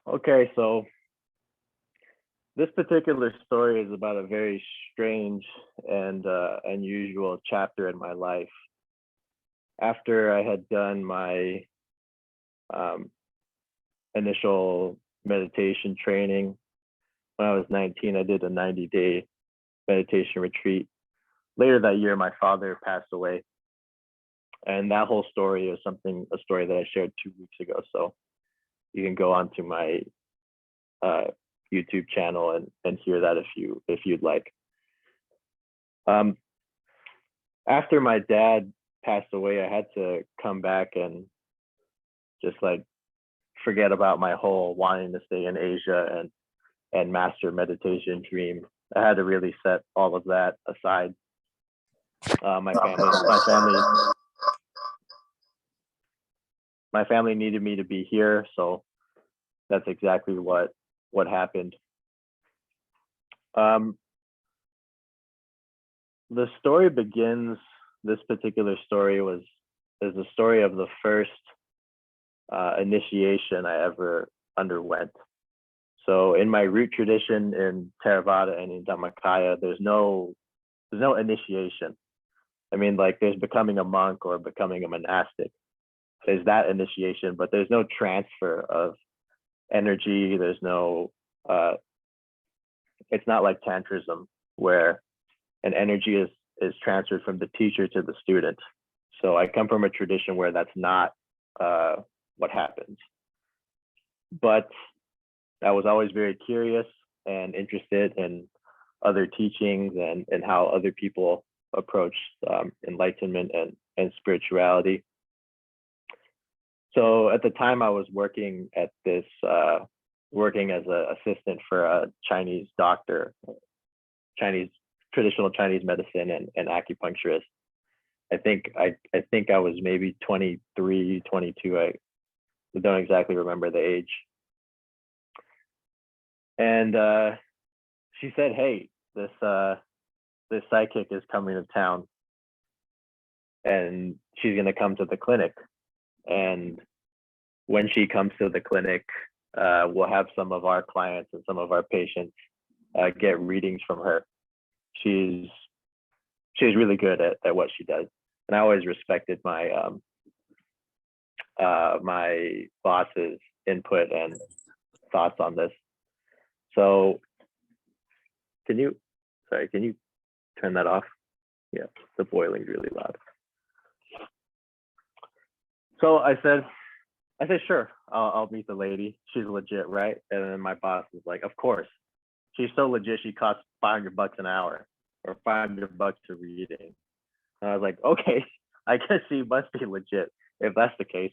Okay, so this particular story is about a very strange and unusual chapter in my life. After I had done my um, initial meditation training when I was 19, I did a 90-day meditation retreat. Later that year, my father passed away, and that whole story is a story that I shared 2 weeks ago. So you can go onto my uh, YouTube channel and hear that if you'd like. Um, After my dad passed away, I had to come back and just like forget about my whole wanting to stay in Asia and master meditation dream. I had to really set all of that aside. My family needed me to be here, so that's exactly what happened. Um, the story begins. This particular story is the story of the first initiation I ever underwent. So in my root tradition in Theravada and in Dhammakaya, there's no initiation. I mean, like there's becoming a monk or becoming a monastic. There's that initiation, but there's no transfer of energy. There's no it's not like tantrism where an energy is transferred from the teacher to the student. So I come from a tradition where that's not what happens. But I was always very curious and interested in other teachings and how other people approach enlightenment and spirituality. So at the time, I was working as an assistant for a Chinese doctor, Chinese traditional Chinese medicine and acupuncturist. I think I was maybe 23, 22. I don't exactly remember the age. And she said, "Hey, this psychic is coming to town, and she's gonna come to the clinic. And when she comes to the clinic, we'll have some of our clients and some of our patients get readings from her. She's she's really good at what she does, and I always respected my boss's input and thoughts on this. So can you, sorry, can you turn that off? Yeah, the boiling's really loud. So I said, sure, I'll meet the lady. She's legit, right? And then my boss was like, of course. She's so legit. She costs $500 an hour or $500 a reading. And I was like, okay, I guess she must be legit if that's the case.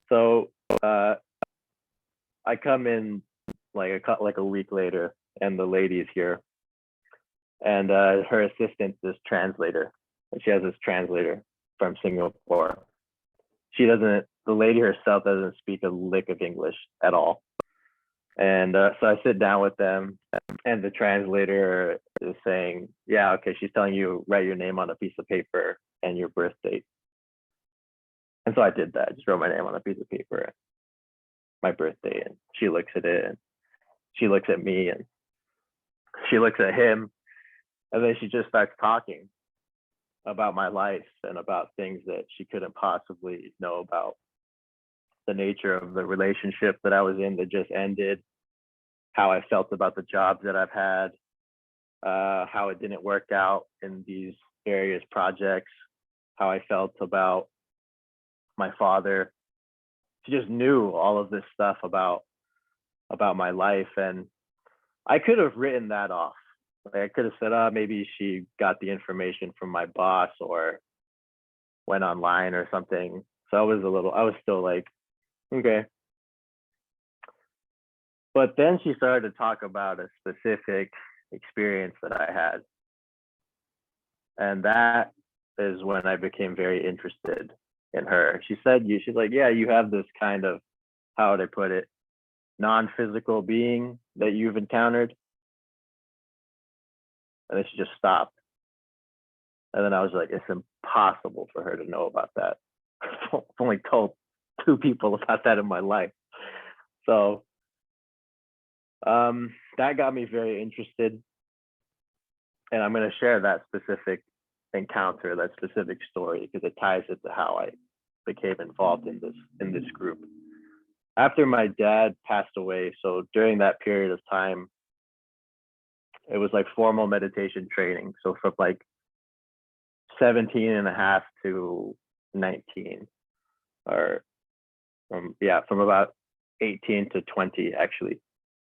So uh, I come in like a week later, and the lady's here, and her assistant is translator. She has this translator from Singapore. The lady herself doesn't speak a lick of English at all. And so I sit down with them, and the translator is saying, yeah, okay, she's telling you write your name on a piece of paper and your birth date. And so I did that. I just wrote my name on a piece of paper, my birthday, and she looks at it, and she looks at me, and she looks at him, and then she just starts talking about my life and about things that she couldn't possibly know about. The nature of the relationship that I was in that just ended, how I felt about the jobs that I've had, how it didn't work out in these various projects, how I felt about my father. She just knew all of this stuff about my life, and I could have written that off. Like I could have said, oh, maybe she got the information from my boss or went online or something. So I was still like, okay. But then she started to talk about a specific experience that I had. And that is when I became very interested in her. She's like, yeah, you have this kind of, how would I put it, non-physical being that you've encountered. And then she just stopped. And then I was like, it's impossible for her to know about that. I've only told 2 people about that in my life. So That got me very interested, and I'm going to share that specific encounter, that specific story, because it ties it to how I became involved in this group. After my dad passed away, so during that period of time, it was like formal meditation training. So from like 17 and a half to 19, or from about 18 to 20, actually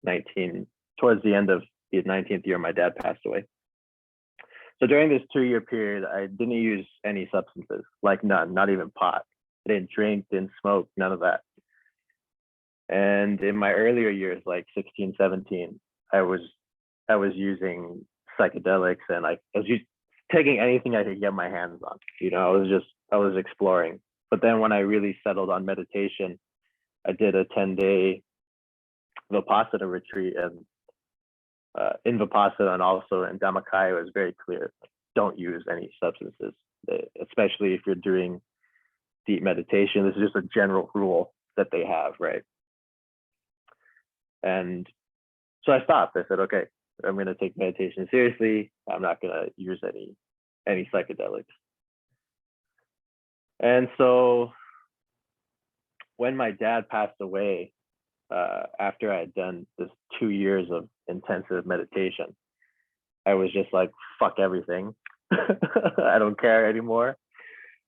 19, towards the end of the 19th year, my dad passed away. So during this 2-year period, I didn't use any substances, like none, not even pot. I didn't drink, didn't smoke, none of that. And in my earlier years, like 16, 17, I was using psychedelics, and I was taking anything I could get my hands on. I was exploring. But then when I really settled on meditation, I did a 10-day Vipassana retreat, and in Vipassana and also in Dhammakaya, it was very clear: don't use any substances, especially if you're doing deep meditation. This is just a general rule that they have, right? And so I stopped. I said, okay, I'm going to take meditation seriously. I'm not going to use any psychedelics. And so when my dad passed away, after I had done this 2 years of intensive meditation, I was just like, fuck everything. I don't care anymore.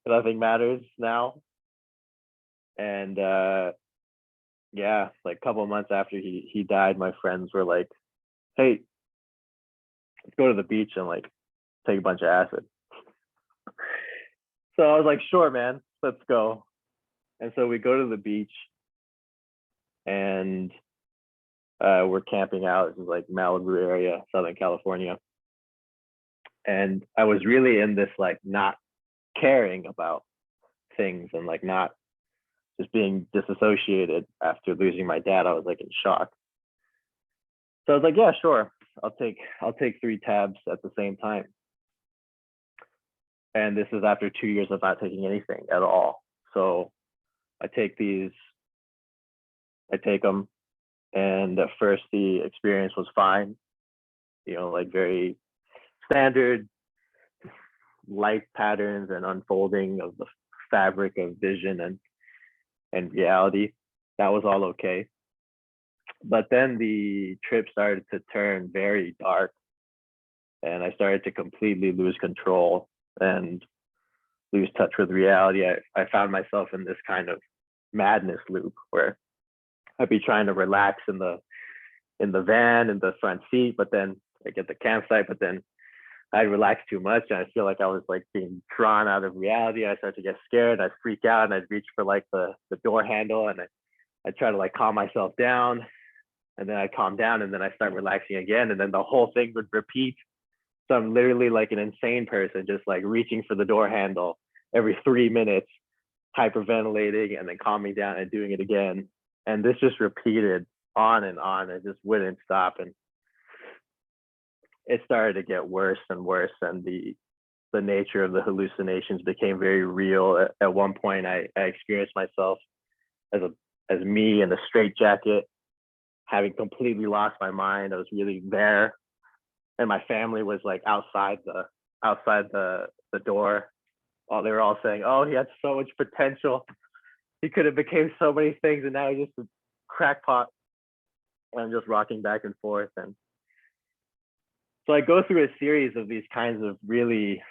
Nothing matters now. And like a couple of months after he died, my friends were like, hey, let's go to the beach and like take a bunch of acid. So I was like, sure, man, let's go. And so we go to the beach, and we're camping out. This is like Malibu area, Southern California. And I was really in this like not caring about things, and like not just being disassociated after losing my dad. I was like in shock. So I was like, yeah, sure. I'll take 3 tabs at the same time. And this is after 2 years of not taking anything at all. So I take them. And at first the experience was fine, like very standard light patterns and unfolding of the fabric of vision and reality. That was all okay. But then the trip started to turn very dark, and I started to completely lose control and lose touch with reality. I found myself in this kind of madness loop where I'd be trying to relax in the van, in the front seat, but then I get the campsite, but then I'd relax too much, and I feel like I was like being drawn out of reality. I started to get scared. I'd freak out, and I'd reach for like the door handle, and I'd try to like calm myself down, and then I'd calm down, and then I start relaxing again, and then the whole thing would repeat. So I'm literally like an insane person, just like reaching for the door handle every 3 minutes, hyperventilating, and then calming down and doing it again. And this just repeated on and on. It just wouldn't stop. And it started to get worse and worse. And the nature of the hallucinations became very real. At one point, I experienced myself as me in a straitjacket, having completely lost my mind. I was really there. And my family was like outside the door. They were all saying, oh, he had so much potential. He could have became so many things, and now he's just a crackpot. And I'm just rocking back and forth. And so I go through a series of these kinds of really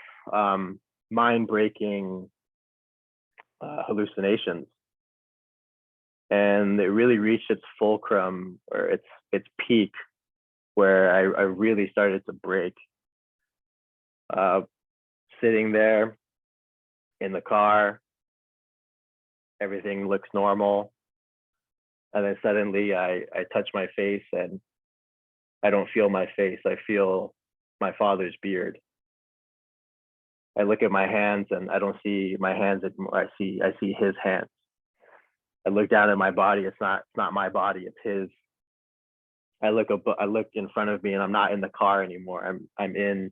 mind-breaking hallucinations. And it really reached its fulcrum, or its peak, where I really started to break. Sitting there in the car, everything looks normal. And then suddenly I touch my face, and I don't feel my face. I feel my father's beard. I look at my hands, and I don't see my hands anymore. I see his hands. I look down at my body. It's not my body. It's his. I look in front of me, and I'm not in the car anymore. I'm in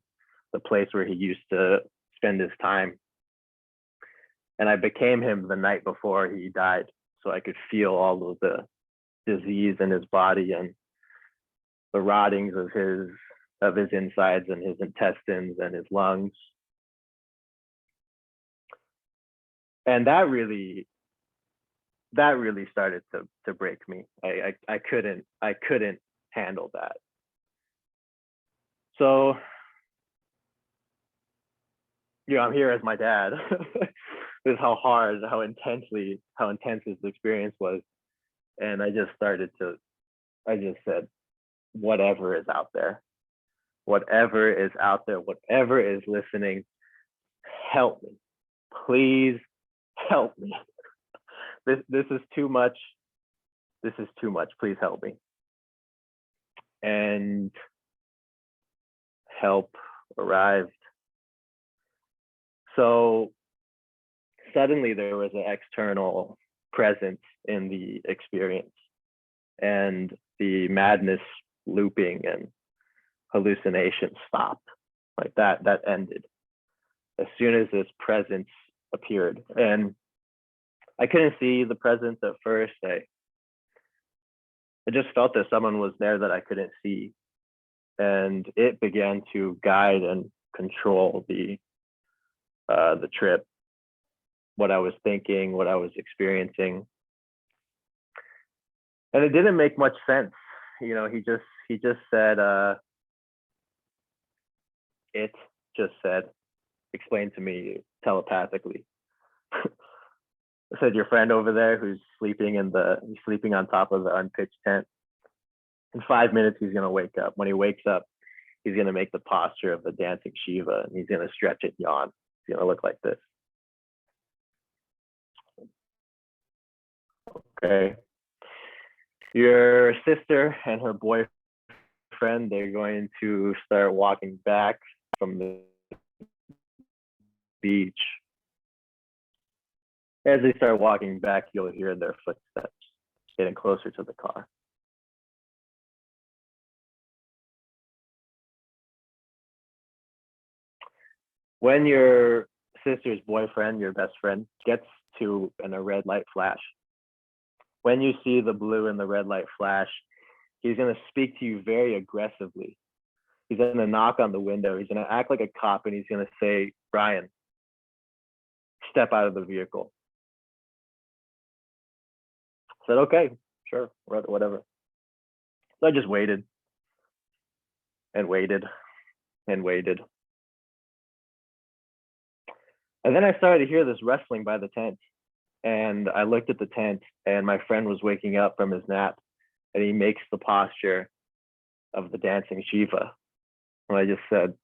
the place where he used to spend his time. And I became him the night before he died, so I could feel all of the disease in his body. And the rottings of his insides and his intestines and his lungs. And that really started to break me. I couldn't handle that. So, I'm here as my dad. This is how intense this experience was. And I just said, whatever is out there, whatever is listening, help me. Please help me. This is too much. This is too much. Please help me. And help arrived. So suddenly there was an external presence in the experience, and the madness, looping, and hallucination stopped. Like that ended as soon as this presence appeared. And I couldn't see the presence at first. I just felt that someone was there that I couldn't see, and it began to guide and control the trip, what I was thinking, what I was experiencing. And it didn't make much sense. He just said, explained to me telepathically. I said, your friend over there who's sleeping on top of the unpitched tent, in 5 minutes he's gonna wake up. When he wakes up, he's gonna make the posture of the dancing Shiva, and he's gonna stretch and yawn. He's gonna look like this. Okay. Your sister and her boyfriend, they're going to start walking back from the beach. As they start walking back, you'll hear their footsteps getting closer to the car. When your sister's boyfriend, your best friend, gets to a red light flash, when you see the blue and the red light flash, he's going to speak to you very aggressively. He's going to knock on the window. He's going to act like a cop, and he's going to say, Brian, step out of the vehicle. I said, okay, sure, whatever. So I just waited and waited and waited. And then I started to hear this wrestling by the tent. And I looked at the tent, and my friend was waking up from his nap, and he makes the posture of the dancing Shiva. And I just said,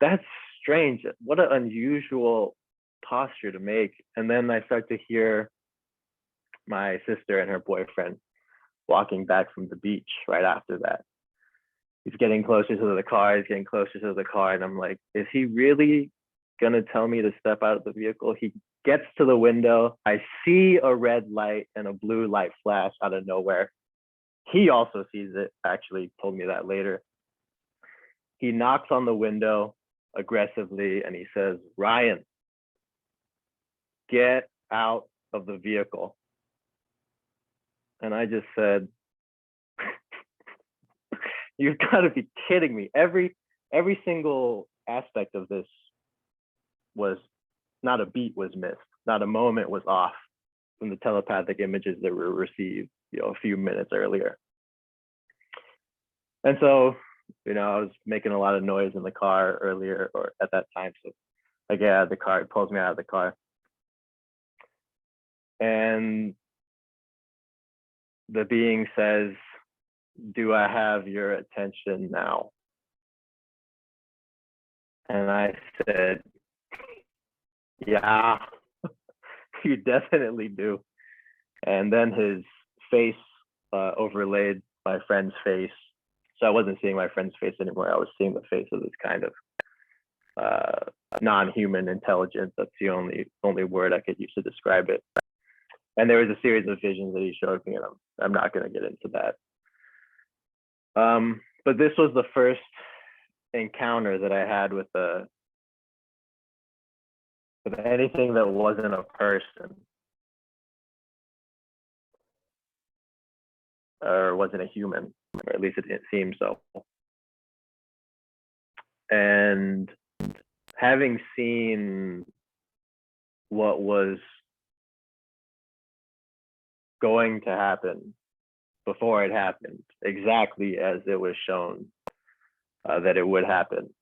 that's strange. What an unusual posture to make. And then I start to hear my sister and her boyfriend walking back from the beach right after that. He's getting closer to the car, and I'm like, is he really gonna tell me to step out of the vehicle? He gets to the window. I see a red light and a blue light flash out of nowhere. He also sees it, actually told me that later. He knocks on the window aggressively, and he says, Ryan, get out of the vehicle. And I just said, you've got to be kidding me. Every single aspect of this was, not a beat was missed, not a moment was off from the telepathic images that were received, a few minutes earlier. And so, I was making a lot of noise in the car earlier, or at that time. So I get out of the car, it pulls me out of the car. And the being says, do I have your attention now? And I said, yeah, you definitely do. And then his face overlaid my friend's face. So I wasn't seeing my friend's face anymore. I was seeing the face of this kind of non-human intelligence. That's the only word I could use to describe it. And there was a series of visions that he showed me, and I'm not going to get into that. But this was the first encounter that I had with anything that wasn't a person. or wasn't a human, or at least it didn't seem so. And having seen what was going to happen before it happened, exactly as it was shown that it would happen,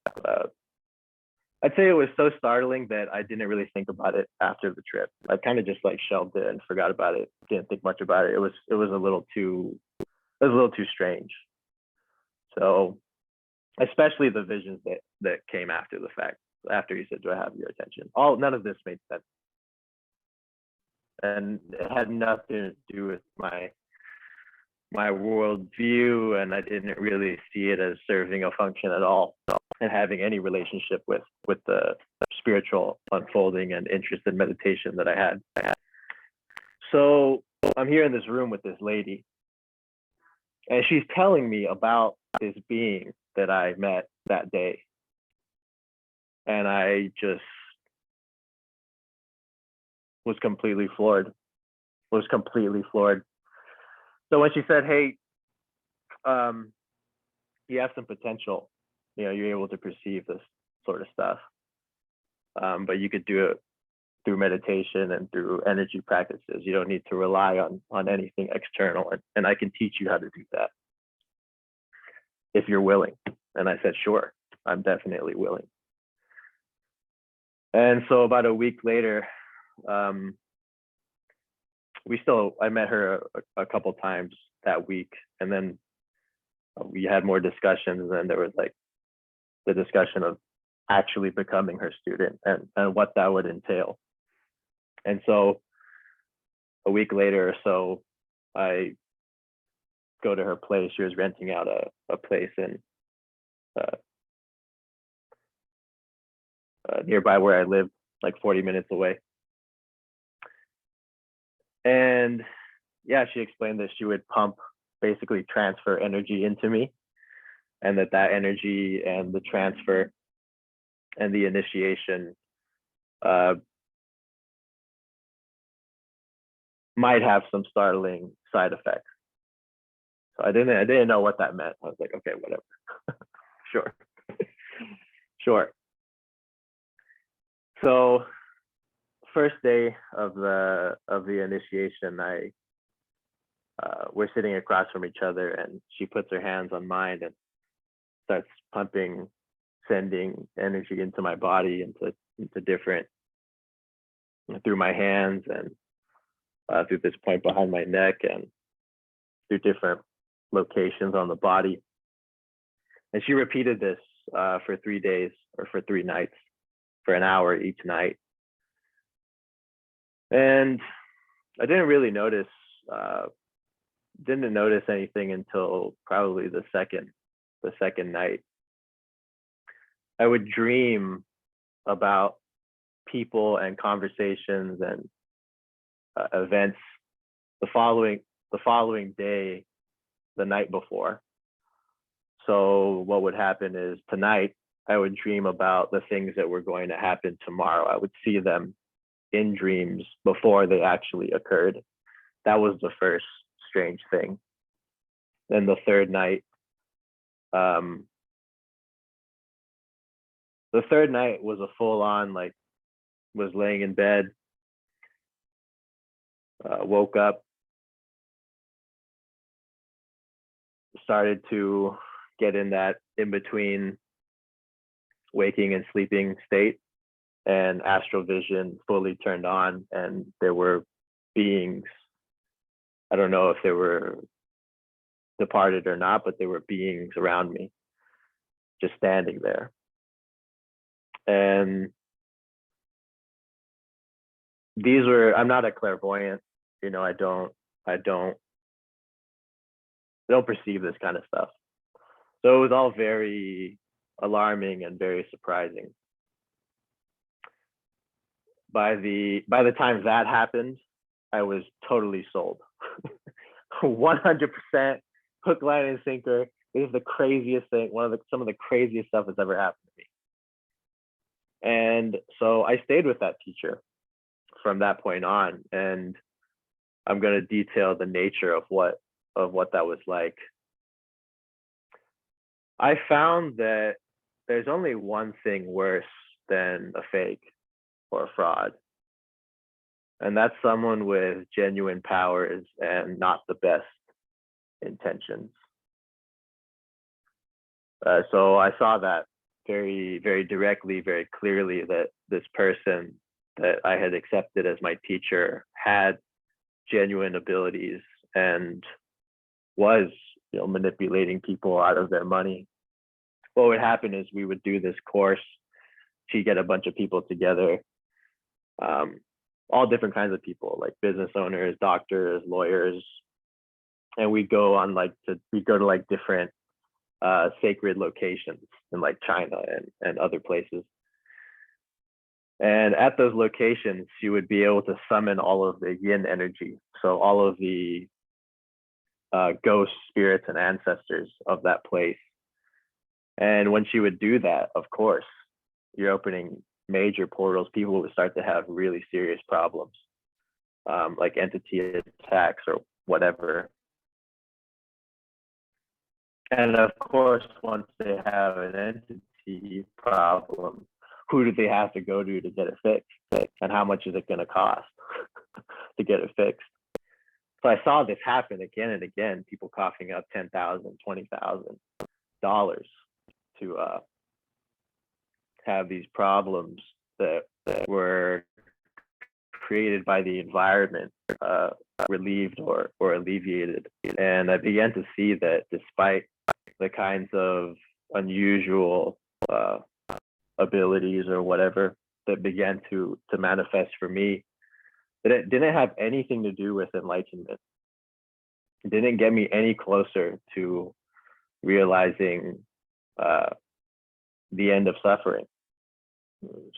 I'd say it was so startling that I didn't really think about it after the trip. I kind of just like shelved it and forgot about it. Didn't think much about it. It was a little too strange. So especially the visions that came after the fact, after he said, "Do I have your attention?" None of this made sense, and it had nothing to do with my worldview, and I didn't really see it as serving a function at all, and having any relationship with the spiritual unfolding and interest in meditation that I had. So I'm here in this room with this lady, and she's telling me about this being that I met that day. And I just was completely floored. So when she said, "Hey, you have some potential, you're able to perceive this sort of stuff, but you could do it through meditation and through energy practices. You don't need to rely on anything external, and I can teach you how to do that if you're willing." And I said, "Sure, I'm definitely willing." And so about a week later, I met her a couple times that week, and then we had more discussions, and there was like the discussion of actually becoming her student and what that would entail. And so a week later or so, I go to her place. She was renting out a place in nearby where I lived, like 40 minutes away. And yeah, she explained that she would basically transfer energy into me, and that energy and the transfer and the initiation might have some startling side effects. So I didn't know what that meant. I was like, okay, whatever. Sure. So first day of the initiation, we're sitting across from each other, and she puts her hands on mine and starts sending energy into my body, into different, through my hands, and through this point behind my neck, and through different locations on the body. And she repeated this for 3 days, or for 3 nights, for an hour each night. And I didn't really notice anything until probably the second night. I would dream about people and conversations and events the following day, the night before. So what would happen is, tonight I would dream about the things that were going to happen tomorrow. I would see them in dreams before they actually occurred. That was the first strange thing. Then the third night was a full-on, like, was laying in bed, woke up, started to get in that in between waking and sleeping state, and astral vision fully turned on, and there were beings. I don't know if they were departed or not, but there were beings around me, just standing there. And I'm not a clairvoyant, I don't perceive this kind of stuff. So it was all very alarming and very surprising. By the time that happened, I was totally sold. 100% hook, line, and sinker. This is the craziest thing. Some of the craziest stuff that's ever happened to me. And so I stayed with that teacher from that point on, and I'm going to detail the nature of what of what that was like, I found that there's only one thing worse than a fake or a fraud, and that's someone with genuine powers and not the best intentions. So I saw that very, very directly, very clearly, that this person that I had accepted as my teacher had genuine abilities and was, manipulating people out of their money. What would happen is we would do this course. She'd get a bunch of people together, all different kinds of people, like business owners, doctors, lawyers, and we'd go to like different sacred locations in like China and other places. And at those locations, you would be able to summon all of the yin energy. So all of the ghosts, spirits, and ancestors of that place. And when she would do that, of course, you're opening major portals. People would start to have really serious problems, like entity attacks or whatever. And of course, once they have an entity problem, who do they have to go to get it fixed? And how much is it going to cost to get it fixed? So I saw this happen again and again, people coughing up $10,000, $20,000 to have these problems that were created by the environment relieved or alleviated. And I began to see that despite the kinds of unusual abilities or whatever that began to manifest for me, that it didn't have anything to do with enlightenment. It didn't get me any closer to realizing the end of suffering,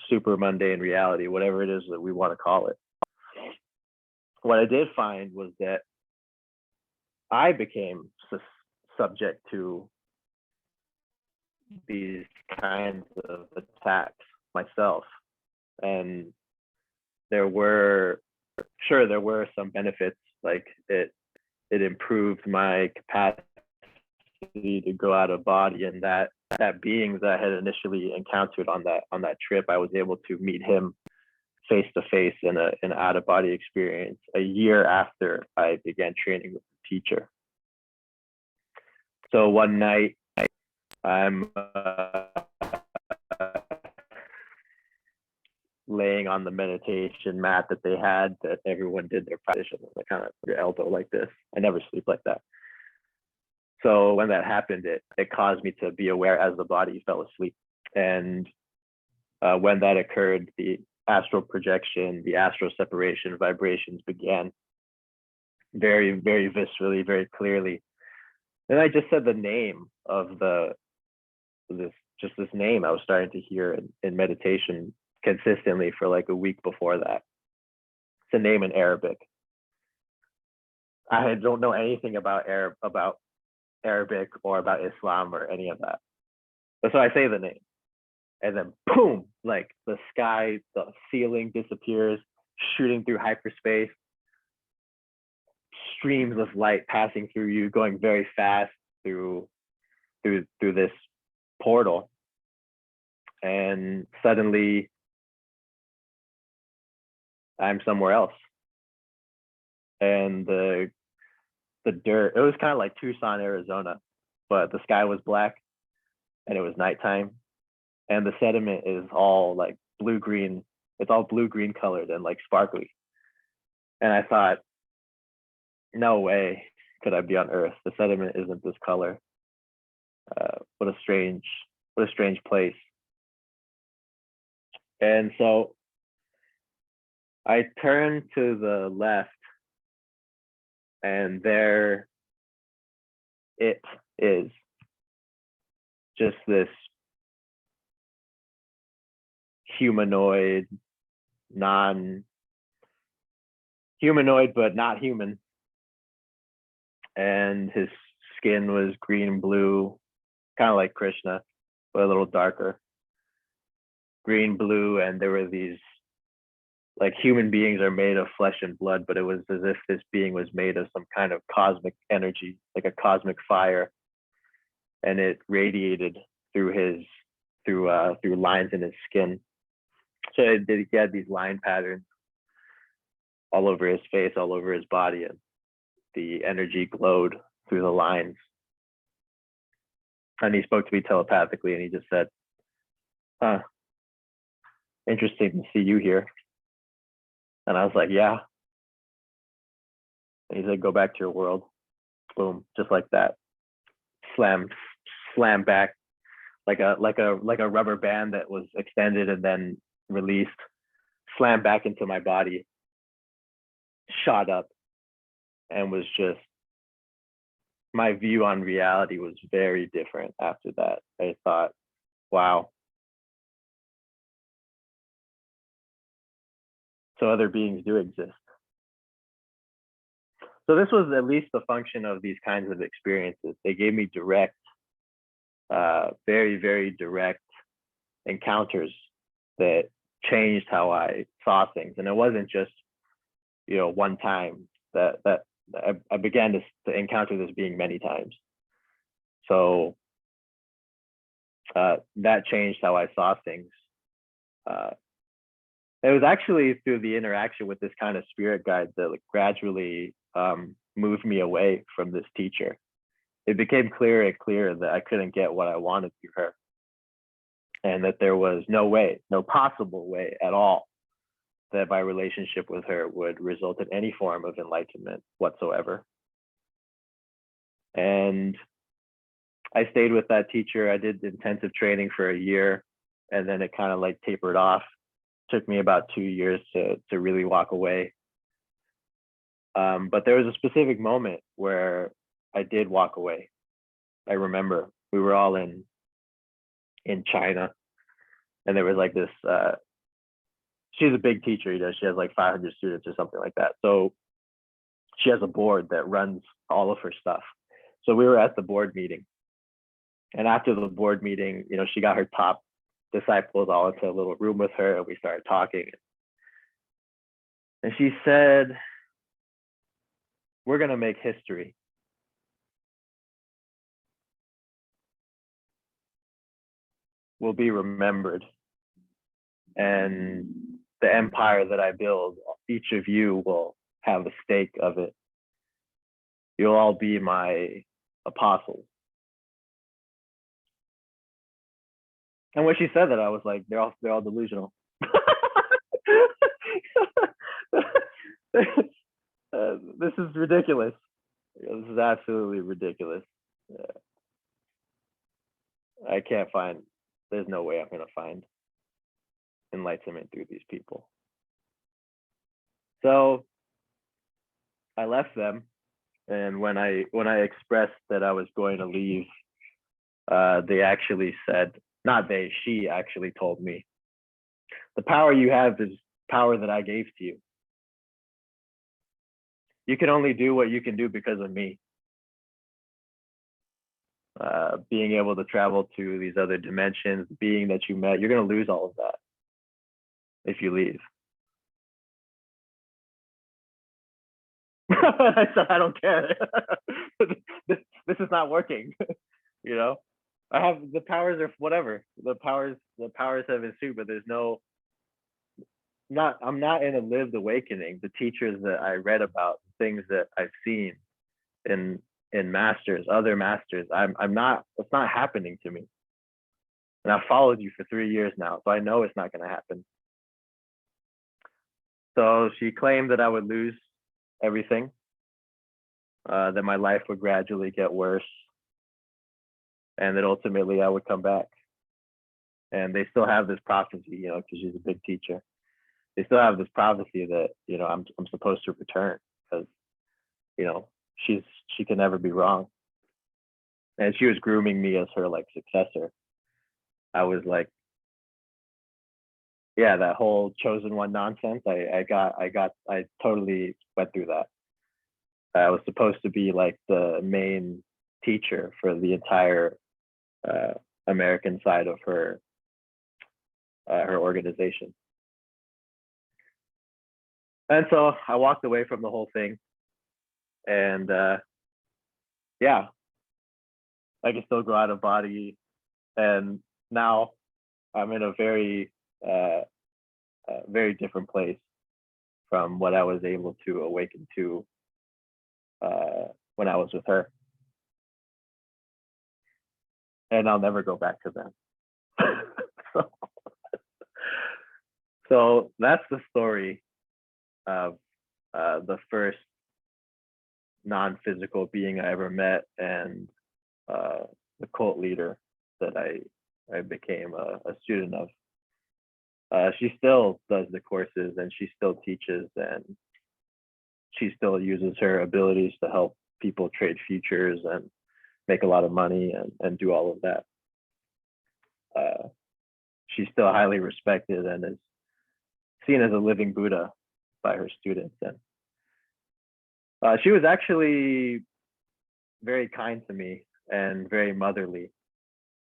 super mundane reality, whatever it is that we want to call it. What I did find was that I became subject to these kinds of attacks myself. And there were some benefits, like it improved my capacity to go out of body, and that being that I had initially encountered on that trip, I was able to meet him face to face in an out of body experience a year after I began training with the teacher. So one night I'm laying on the meditation mat that they had, that everyone did their practice, like kind of your elbow like this. I never sleep like that. So when that happened, it caused me to be aware as the body fell asleep. And when that occurred, the astral projection, the astral separation vibrations began very, very viscerally, very clearly. And I just said the name of this name I was starting to hear in meditation consistently for like a week before that. It's a name in Arabic. I don't know anything about Arabic or about Islam or any of that. But so I say the name, and then boom, like the sky, the ceiling disappears, shooting through hyperspace, streams of light passing through you, going very fast through this portal. And suddenly I'm somewhere else. And the dirt, it was kind of like Tucson, Arizona, but the sky was black and it was nighttime. And the sediment is all like blue-green. It's all blue-green colored and like sparkly. And I thought, no way could I be on Earth. The sediment isn't this color. What a strange place. And so I turned to the left, and there it is. Just this humanoid, non-humanoid, but not human. And his skin was green, blue, kind of like Krishna, but a little darker. Green, blue, and there were these like human beings are made of flesh and blood, but it was as if this being was made of some kind of cosmic energy, like a cosmic fire, and it radiated through his through lines in his skin. So he had these line patterns all over his face, all over his body, and the energy glowed through the lines. And he spoke to me telepathically, and he just said, "Huh, interesting to see you here." And I was like, "Yeah." And he said, "Go back to your world." Boom, just like that. Slam back like a rubber band that was extended and then released. Slammed back into my body, shot up, and was just, my view on reality was very different after that. I thought, wow. So other beings do exist. So this was at least the function of these kinds of experiences. They gave me direct, very, very direct encounters that changed how I saw things. And it wasn't just, one time that I began to encounter this being many times. So that changed how I saw things. It was actually through the interaction with this kind of spirit guide that gradually moved me away from this teacher. It became clearer and clearer that I couldn't get what I wanted through her, and that there was no way, no possible way at all, that my relationship with her would result in any form of enlightenment whatsoever. And I stayed with that teacher. I did intensive training for a year, and then it kind of like tapered off. Took me about 2 years to really walk away. But there was a specific moment where I did walk away. I remember we were all in China, and there was like this, she's a big teacher, she has like 500 students or something like that. So she has a board that runs all of her stuff. So we were at the board meeting, and after the board meeting, she got her top disciples all into a little room with her, and we started talking. And she said, "We're going to make history." Will be remembered, and the empire that I build, each of you will have a stake of it. You'll all be my apostles. And when she said that, I was like, they're all delusional. This is ridiculous. This is absolutely ridiculous. I can't find, there's no way I'm going to find enlightenment through these people. So I left them, and when I expressed that I was going to leave, they actually said, not they, she actually told me, "The power you have is power that I gave to you. You can only do what you can do because of me. Being able to travel to these other dimensions, being that you met, you're going to lose all of that if you leave." I said, "I don't care. this is not working." I have the powers, or whatever. The powers have ensued, but there's I'm not in a lived awakening. The teachers that I read about, things that I've seen in masters, other masters, I'm not, it's not happening to me. And I've followed you for 3 years now, so I know it's not going to happen. So she claimed that I would lose everything, that my life would gradually get worse, and that ultimately I would come back. And they still have this prophecy, because she's a big teacher. They still have this prophecy that, I'm supposed to return, because, she can never be wrong. And she was grooming me as her successor. I was like, yeah, that whole chosen one nonsense. I totally went through that. I was supposed to be like the main teacher for the entire American side of her organization. And so I walked away from the whole thing, and yeah, I can still go out of body, and now I'm in a uh, very different place from what I was able to awaken to when I was with her, and I'll never go back to them. so, so that's the story of the first non-physical being I ever met, and the cult leader that I became a student of. She still does the courses, and she still teaches, and she still uses her abilities to help people trade futures and make a lot of money and do all of that. She's still highly respected and is seen as a living Buddha by her students. And she was actually very kind to me and very motherly.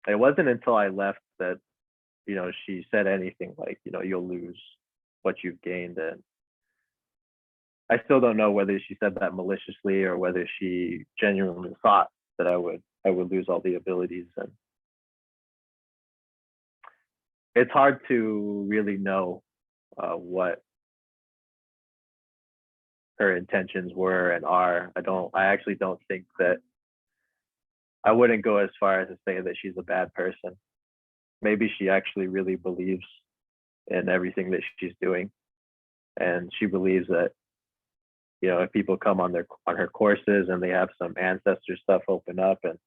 It wasn't until I left that, she said anything like, you'll lose what you've gained. And I still don't know whether she said that maliciously or whether she genuinely thought that I would lose all the abilities. And it's hard to really know what her intentions were and are. I actually don't think that, I wouldn't go as far as to say that she's a bad person. Maybe she actually really believes in everything that she's doing. And she believes that, if people come on her courses and they have some ancestor stuff open up and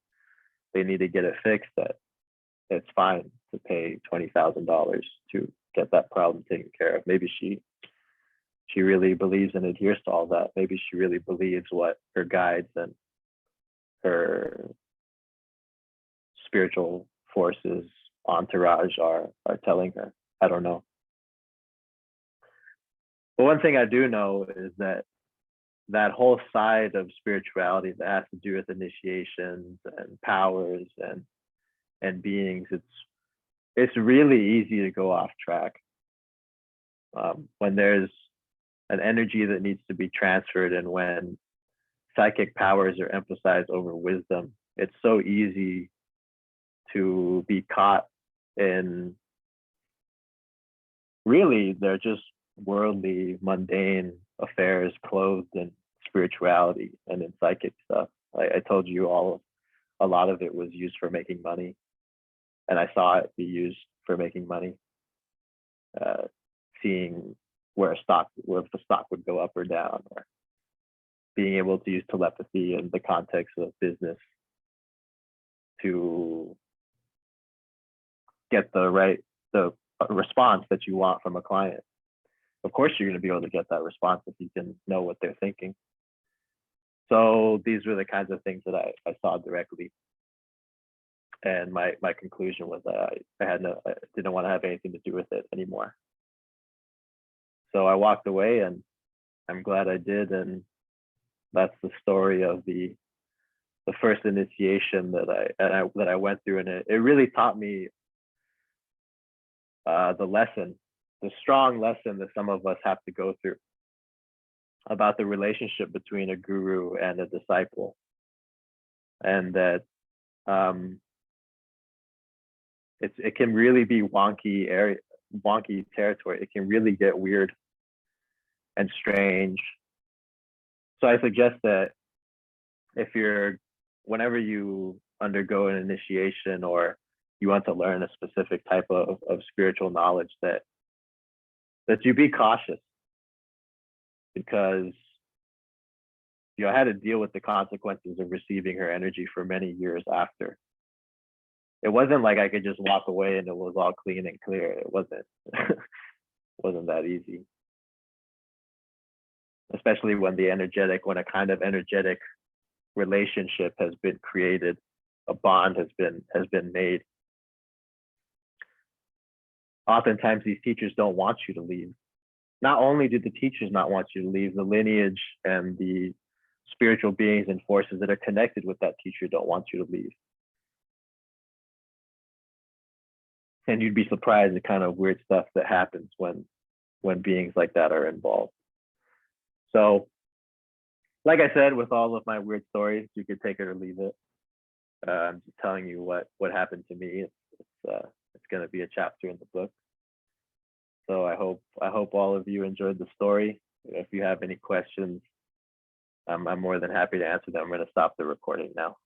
they need to get it fixed, that it's fine to pay $20,000 to get that problem taken care of. Maybe she really believes and adheres to all that. Maybe she really believes what her guides and her spiritual forces entourage are telling her. I don't know. But one thing I do know is that whole side of spirituality that has to do with initiations and powers and beings, it's really easy to go off track when there's an energy that needs to be transferred, and when psychic powers are emphasized over wisdom. It's so easy to be caught in, really, they're just worldly, mundane affairs clothed in spirituality and in psychic stuff. I told you a lot of it was used for making money, and I saw it be used for making money. Seeing where the stock would go up or down, or being able to use telepathy in the context of business to get the response that you want from a client. Of course, you're going to be able to get that response if you can know what they're thinking. So these were the kinds of things that I saw directly. And my conclusion was that I didn't want to have anything to do with it anymore. So I walked away, and I'm glad I did. And that's the story of the first initiation that I went through. And it really taught me the strong lesson that some of us have to go through about the relationship between a guru and a disciple. And that it can really be wonky territory. It can really get weird and strange. So I suggest that whenever you undergo an initiation or you want to learn a specific type of spiritual knowledge, that you be cautious, because I had to deal with the consequences of receiving her energy for many years after. It wasn't like I could just walk away and it was all clean and clear. It wasn't. Wasn't that easy. Especially when a kind of energetic relationship has been created, a bond has been made. Oftentimes these teachers don't want you to leave. Not only do the teachers not want you to leave, the lineage and the spiritual beings and forces that are connected with that teacher don't want you to leave. And you'd be surprised at kind of weird stuff that happens when beings like that are involved. So, like I said, with all of my weird stories, you could take it or leave it. I'm just telling you what happened to me. It's gonna be a chapter in the book. So I hope all of you enjoyed the story. If you have any questions, I'm more than happy to answer them. I'm gonna stop the recording now.